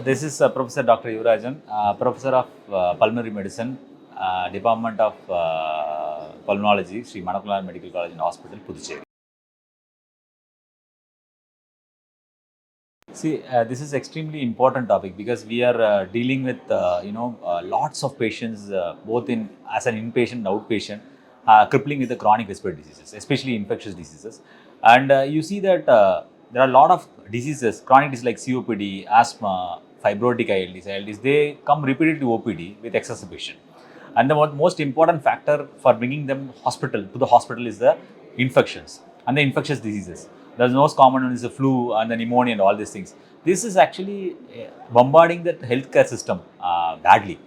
This is Professor Dr. Yuvarajan, Professor of Pulmonary Medicine, Department of Pulmonology, Sri Manakular Medical College and Hospital, Puducherry. See, this is extremely important topic because we are dealing with lots of patients, both in as an inpatient and outpatient, crippling with the chronic respiratory diseases, especially infectious diseases. And you see that there are a lot of diseases, chronic diseases like COPD, asthma, fibrotic ILDs, they come repeatedly to OPD with exacerbation. And the most important factor for bringing them to the hospital is the infections and the infectious diseases. The most common one is the flu and the pneumonia and all these things. This is actually bombarding the healthcare system badly.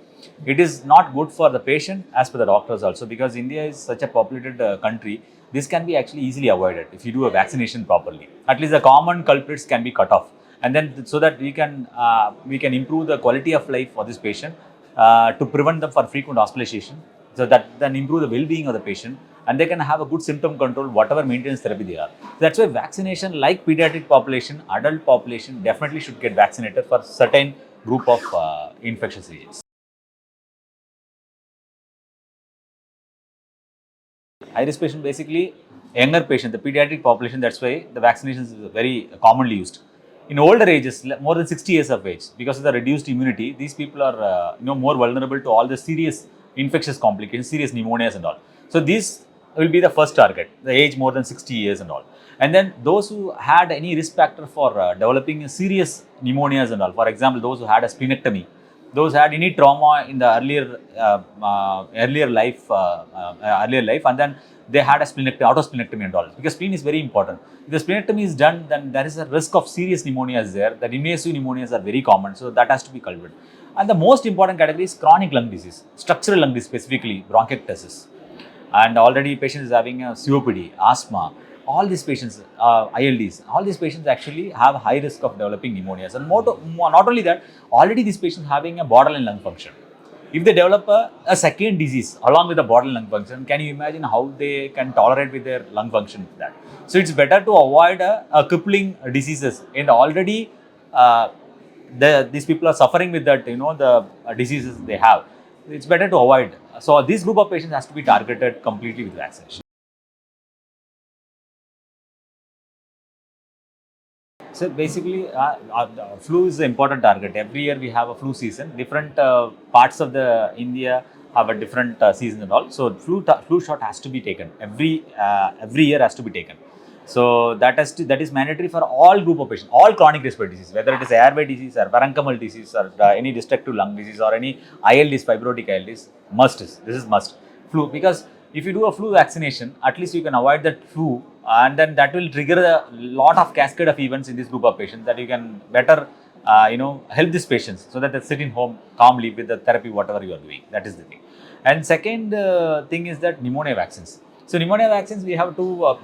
It is not good for the patient as per the doctors also, because India is such a populated country. This can be actually easily avoided if you do a vaccination properly. At least the common culprits can be cut off, and then so that we can improve the quality of life for this patient, to prevent them for frequent hospitalization, so that then improve the well-being of the patient, and they can have a good symptom control whatever maintenance therapy they are. That's why vaccination, like pediatric population, adult population definitely should get vaccinated for certain group of infectious agents. High risk patient, basically younger patient, the pediatric population. That's why the vaccination is very commonly used. In older ages, more than 60 years of age, because of the reduced immunity, these people are more vulnerable to all the serious infectious complications, serious pneumonias and all. So these will be the first target, the age more than 60 years and all. And then those who had any risk factor for developing serious pneumonias and all, for example, those who had a splenectomy, those had any trauma in the earlier life, and then they had a autosplenectomy and all, because spleen is very important. If the splenectomy is done, then there is a risk of serious pneumonias there. That invasive pneumonias are very common, so that has to be cultivated. And the most important category is chronic lung disease, structural lung disease, specifically bronchiectasis, and already patient is having a COPD, asthma. All these patients, ILDs, all these patients actually have high risk of developing pneumonias. And not only that, already these patients having a borderline lung function. If they develop a second disease along with the borderline lung function, can you imagine how they can tolerate with their lung function with that? So it's better to avoid crippling diseases. And already these people are suffering with that, the diseases they have. It's better to avoid. So this group of patients has to be targeted completely with vaccination. So basically, flu is the important target. Every year we have a flu season. Different parts of the India have a different season and all. So flu shot has to be taken every year, has to be taken. So that is mandatory for all group of patients, all chronic respiratory disease, whether it is airway disease or parenchymal disease or any destructive lung disease or any ILDs, fibrotic ILDs. This is must. Flu, because if you do a flu vaccination, at least you can avoid that flu, and then that will trigger a lot of cascade of events in this group of patients, that you can better help these patients so that they sit in home calmly with the therapy whatever you are doing. That is the thing. And second thing is that pneumonia vaccines. So pneumonia vaccines, we have two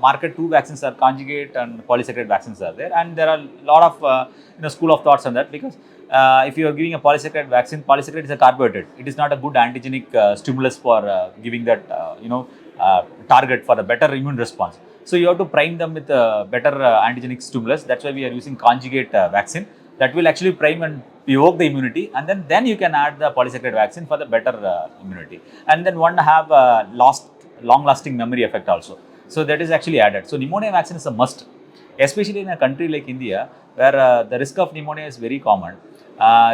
vaccines are conjugate and polysaccharide vaccines are there, and there are a lot of school of thoughts on that, because if you are giving a polysaccharide is a carbohydrate. It is not a good antigenic stimulus for giving that target for a better immune response. So you have to prime them with a better antigenic stimulus. That's why we are using conjugate vaccine that will actually prime and evoke the immunity, and then you can add the polysaccharide vaccine for the better immunity. And then one have long-lasting memory effect also. So that is actually added. So pneumonia vaccine is a must, especially in a country like India, where the risk of pneumonia is very common.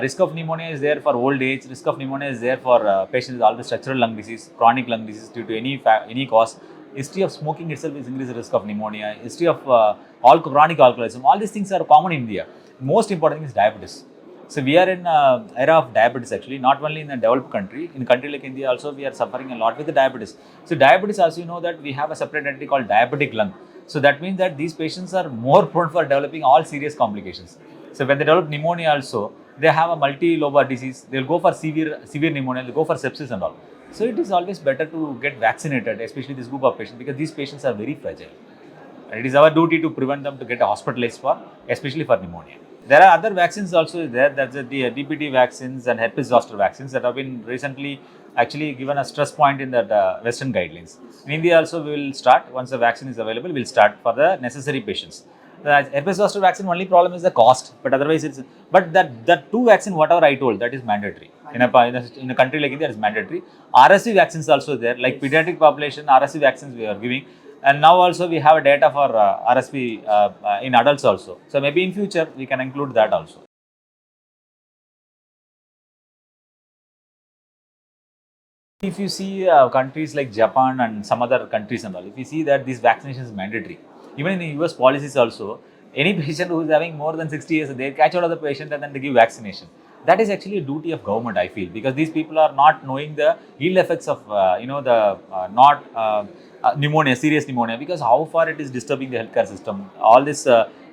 Risk of pneumonia is there for old age. Risk of pneumonia is there for patients with all the structural lung disease, chronic lung disease due to any cause. History of smoking itself is increased risk of pneumonia. History of chronic alcoholism. All these things are common in India. Most important thing is diabetes. So we are in era of diabetes actually, not only in a developed country. In a country like India also, we are suffering a lot with the diabetes. So diabetes, as you know, that we have a separate entity called diabetic lung. So that means that these patients are more prone for developing all serious complications. So when they develop pneumonia also, they have a multi-lobar disease. They'll go for severe pneumonia. They'll go for sepsis and all. So it is always better to get vaccinated, especially this group of patients, because these patients are very fragile. And it is our duty to prevent them to get hospitalized especially for pneumonia. There are other vaccines also there. That's the DPT vaccines and herpes zoster vaccines that have been recently actually given a stress point in the Western guidelines. In India also, we will start, once the vaccine is available, we will start for the necessary patients. The herpes zoster vaccine only problem is the cost, but otherwise it's, but that two vaccine whatever I told, that is mandatory. In a country like India, it is mandatory. RSV vaccines also there, like pediatric population, RSV vaccines we are giving, and now also we have data for RSV in adults also. So maybe in future we can include that also. If you see countries like Japan and some other countries and all, if you see that this vaccination is mandatory, even in the US policies also, any patient who is having more than 60 years, they catch out of the patient and then they give vaccination. That is actually a duty of government, I feel, because these people are not knowing the ill effects of, the not pneumonia, serious pneumonia, because how far it is disturbing the healthcare system. All this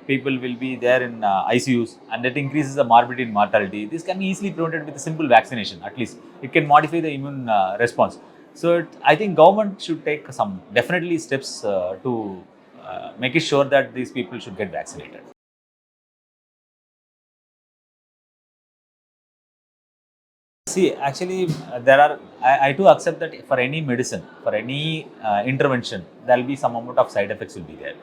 people will be there in ICUs, and that increases the morbidity and mortality. This can be easily prevented with a simple vaccination. At least it can modify the immune response. So I think government should take some definitely steps to make it sure that these people should get vaccinated. See, actually, there are. I do accept that for any medicine, for any intervention, there will be some amount of side effects will be there.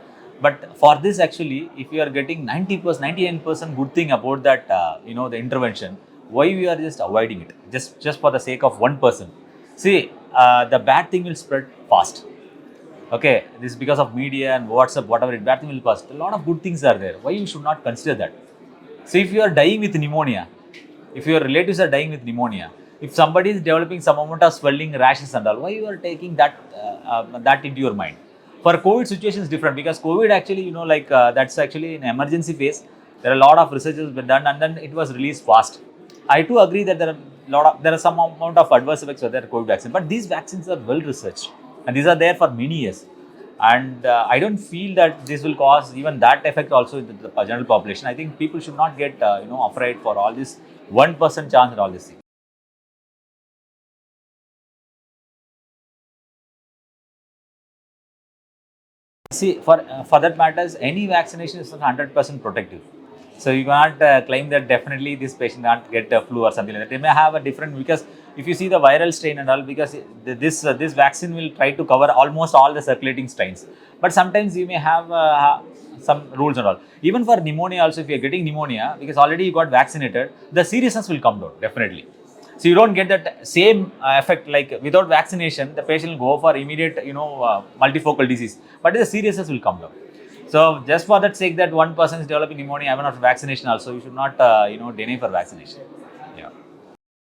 But for this, actually, if you are getting 90%, 99% good thing about that, the intervention, why we are just avoiding it? Just for the sake of 1%. See, the bad thing will spread fast. Okay, this is because of media and WhatsApp, whatever it bad thing will pass. A lot of good things are there. Why you should not consider that? So if you are dying with pneumonia, if your relatives are dying with pneumonia, if somebody is developing some amount of swelling, rashes and all, why you are taking that into your mind? For COVID situation is different, because COVID actually, that's actually an emergency phase. There are a lot of researches been done and then it was released fast. I too agree that there are some amount of adverse effects of their COVID vaccine, but these vaccines are well researched and these are there for many years. And I don't feel that this will cause even that effect also in the general population. I think people should not get afraid for all this 1% chance and all this thing. See, for that matters, any vaccination is not 100% protective. So you cannot claim that definitely this patient can't get a flu or something like that. They may have a different, because if you see the viral strain and all, because this vaccine will try to cover almost all the circulating strains. But sometimes you may have some rules and all. Even for pneumonia also, if you are getting pneumonia, because already you got vaccinated, the seriousness will come down definitely. So you don't get that same effect like without vaccination, the patient will go for immediate, multifocal disease, but the seriousness will come down. So just for that sake that one person is developing pneumonia even after vaccination also, you should not, deny for vaccination.